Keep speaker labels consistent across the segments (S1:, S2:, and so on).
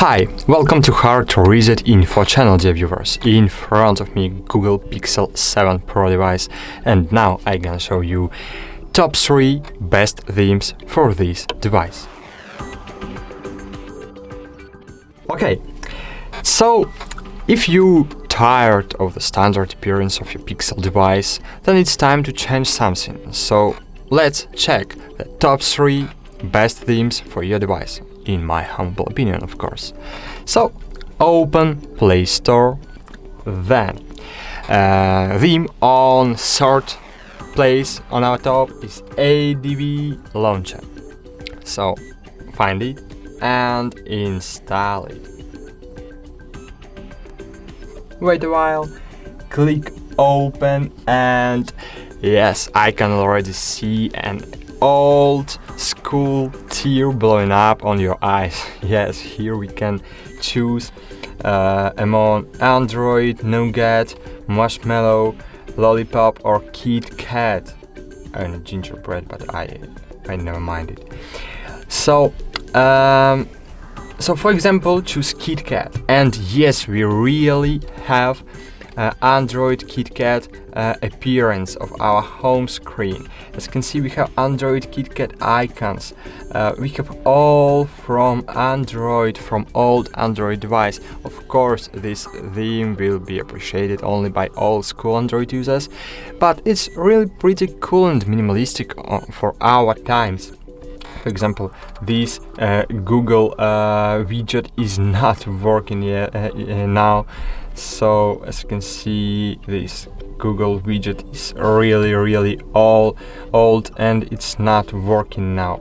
S1: Hi, welcome to HardReset.Info channel, dear viewers. In front of me Google Pixel 7 Pro device, and now I can show you top 3 best themes for this device. Okay, so if you tired of the standard appearance of your Pixel device, then it's time to change something. So let's check the top 3 best themes for your device, in my humble opinion, of course. So open Play Store, then theme on third place on our top is Nio Launcher. So find it and install it. Wait a while, click open, and yes, I can already see an old school tear blowing up on your eyes. Yes, here we can choose among Android, Nougat, Marshmallow, Lollipop or Kit Kat. And gingerbread, but I never mind it. So for example, choose Kit Kat, and yes, we really have Android Kit Kat appearance of our home screen. As you can see, we have Android Kit Kat icons. We have all from Android, from old Android device. Of course, this theme will be appreciated only by old school Android users, but it's really pretty cool and minimalistic for our times. For example, this Google widget is not working yet, now. So as you can see, this Google widget is really old and it's not working now.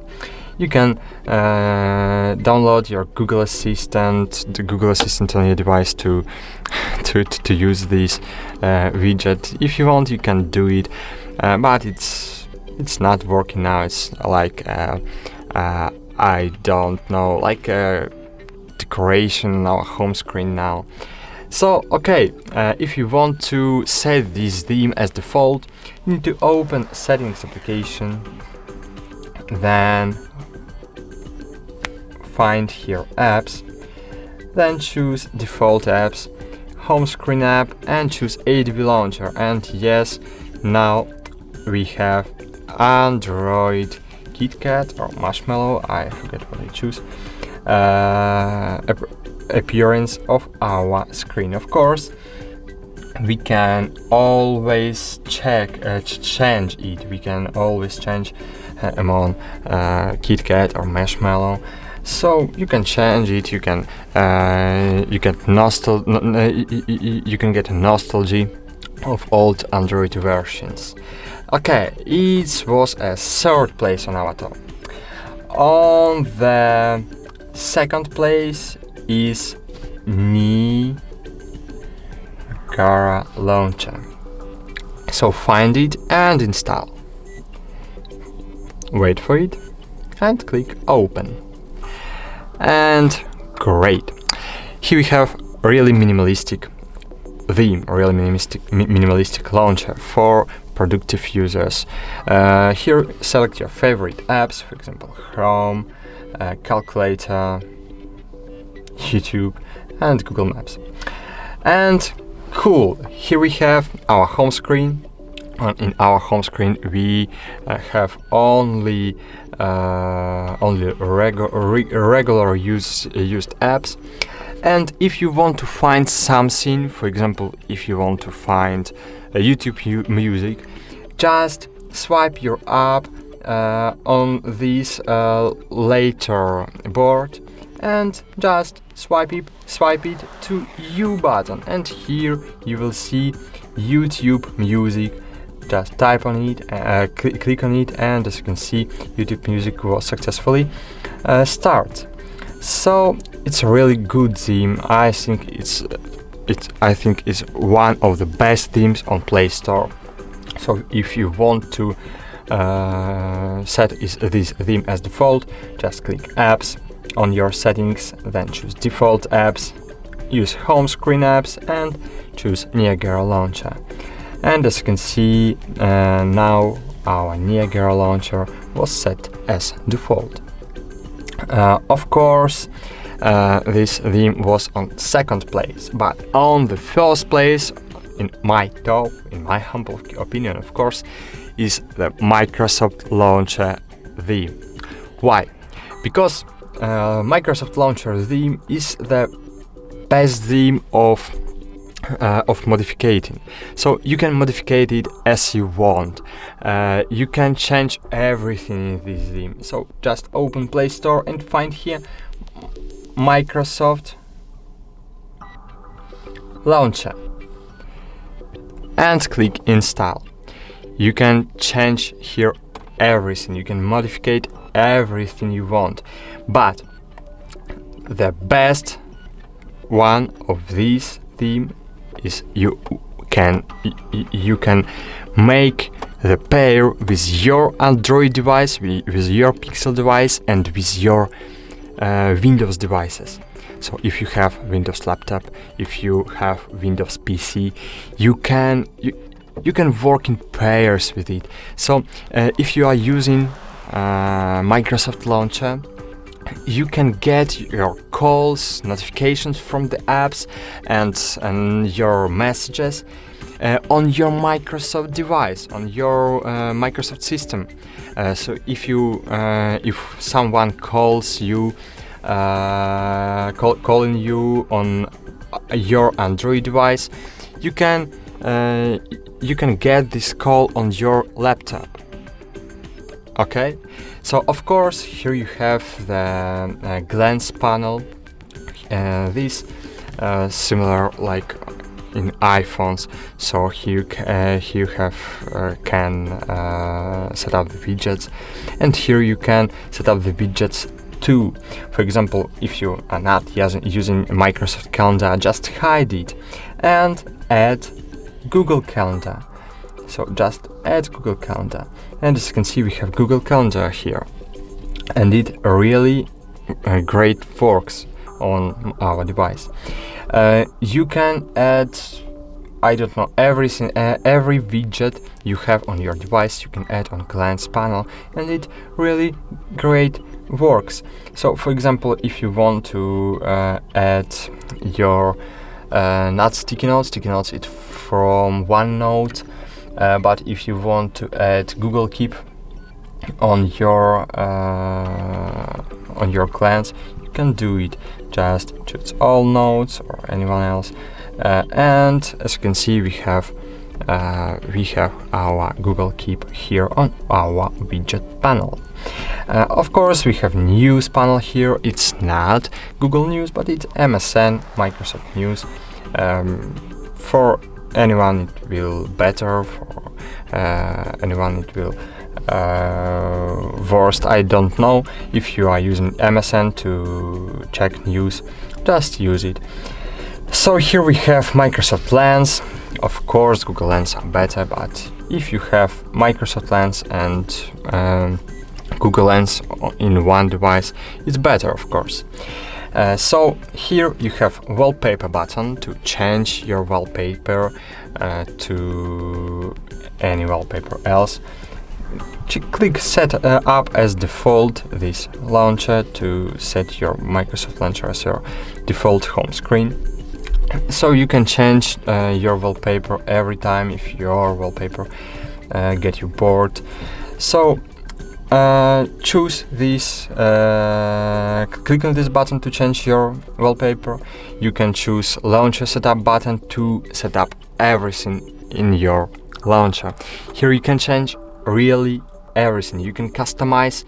S1: You can download your Google Assistant, the Google Assistant on your device to use this widget. If you want, you can do it, but it's not working now. It's like I don't know, like a decoration on our home screen now. So okay, if you want to set this theme as default, you need to open Settings application, then find here Apps, then choose Default Apps, Home Screen app, and choose Nio Launcher. And yes, now we have Android Kit Kat or Marshmallow, I forget what I choose, appearance of our screen. Of course, we can always change it. We can always change among Kit Kat or Marshmallow. So you can change it. You can get nostalgia of old Android versions. Okay, it was a third place on our top. On the second place is Nio Launcher. So find it and install. Wait for it and click open. And great. Here we have really minimalistic theme, really minimalistic launcher for productive users. Here select your favorite apps, for example Chrome, Calculator, YouTube and Google Maps. And cool, here we have our home screen. In our home screen we have only regular used apps. And if you want to find something, for example, if you want to find YouTube music, just swipe your app on this later board and just swipe it to U button, and here you will see YouTube music. Just type on it, click on it, and as you can see, YouTube music was successfully start. So it's a really good theme. I think it's one of the best themes on Play Store. So if you want to set this theme as default, just click Apps on your settings, then choose Default Apps, use Home Screen Apps, and choose Nio Launcher. And as you can see, now our Nio Launcher was set as default. Of course, this theme was on second place, but on the first place, in my humble opinion, of course, is the Microsoft Launcher theme. Why? Because Microsoft Launcher theme is the best theme of modificating. So you can modify it as you want. You can change everything in this theme. So just open Play Store and find here Microsoft Launcher and click install. You can change here everything. You can modify everything you want. But the best one of these theme is you can make the pair with your Android device, with your Pixel device, and with your Windows devices. So if you have Windows laptop, if you have Windows PC, you can work in pairs with it. So if you are using Microsoft Launcher, you can get your calls, notifications from the apps, and your messages on your Microsoft device, on your Microsoft system. So if someone calls you, calling you on your Android device, you can get this call on your laptop. Okay, so of course here you have the glance panel. This similar like in iPhones. So here you can set up the widgets, and here you can set up the widgets too. For example, if you are not using Microsoft Calendar, just hide it and add Google Calendar. So just add Google Calendar, and as you can see we have Google Calendar here, and it really great works on our device. You can add, I don't know, everything, every widget you have on your device you can add on glance panel, and it really great works. So for example, if you want to add your not sticky notes it from OneNote, but if you want to add Google Keep on your glance, you can do it. Just choose all notes or anyone else, and as you can see we have our Google Keep here on our widget panel. Of course we have News panel here. It's not Google News, but it's MSN, Microsoft News. For anyone it will better, for anyone it will worst, I don't know. If you are using MSN to check news, just use it. So here we have Microsoft Lens. Of course Google Lens are better, but if you have Microsoft Lens and Google Lens in one device, it's better, of course. So here you have wallpaper button to change your wallpaper to any wallpaper else. Click set up as default this launcher to set your Microsoft Launcher as your default home screen. So you can change your wallpaper every time if your wallpaper get you bored. So choose this, click on this button to change your wallpaper. You can choose Launcher Setup button to set up everything in your launcher. Here you can change really everything. You can customize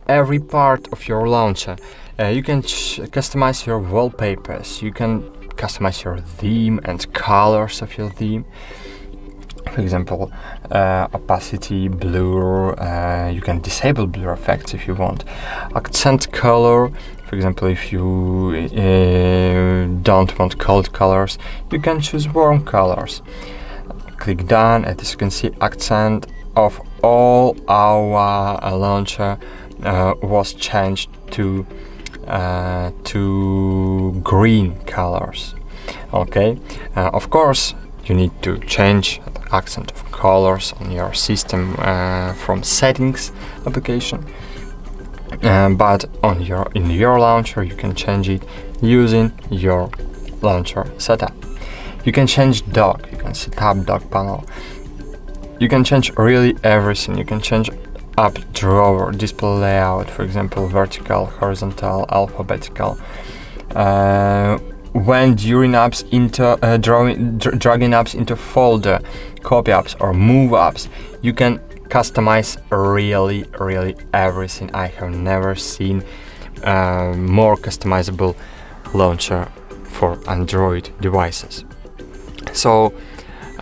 S1: every part of your launcher. You can customize your wallpapers. You can customize your theme and colors of your theme. For example, opacity, blur. You can disable blur effects if you want. Accent color. For example, if you don't want cold colors, you can choose warm colors. Click done, and as you can see, accent of all our launcher was changed to green colors. Okay, of course you need to change the accent of colors on your system from settings application. but in your launcher you can change it using your launcher setup. You can change dock, you can set up dock panel, you can change really everything. You can change up drawer, display layout, for example, vertical, horizontal, alphabetical. When drawing apps dragging apps into folder, copy apps or move apps, you can customize really everything. I have never seen more customizable launcher for Android devices. So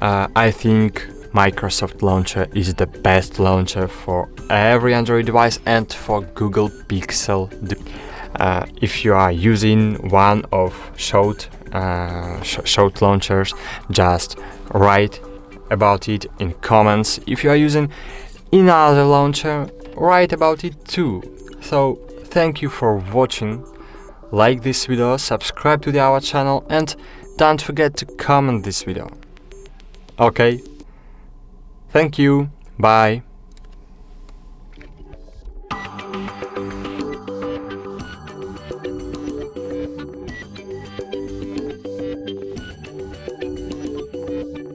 S1: I think Microsoft Launcher is the best launcher for every Android device and for Google Pixel. If you are using one of short launchers, just write about it in comments. If you are using another launcher, write about it too. So thank you for watching. Like this video, subscribe to our channel, and don't forget to comment this video. Okay? Thank you. Bye.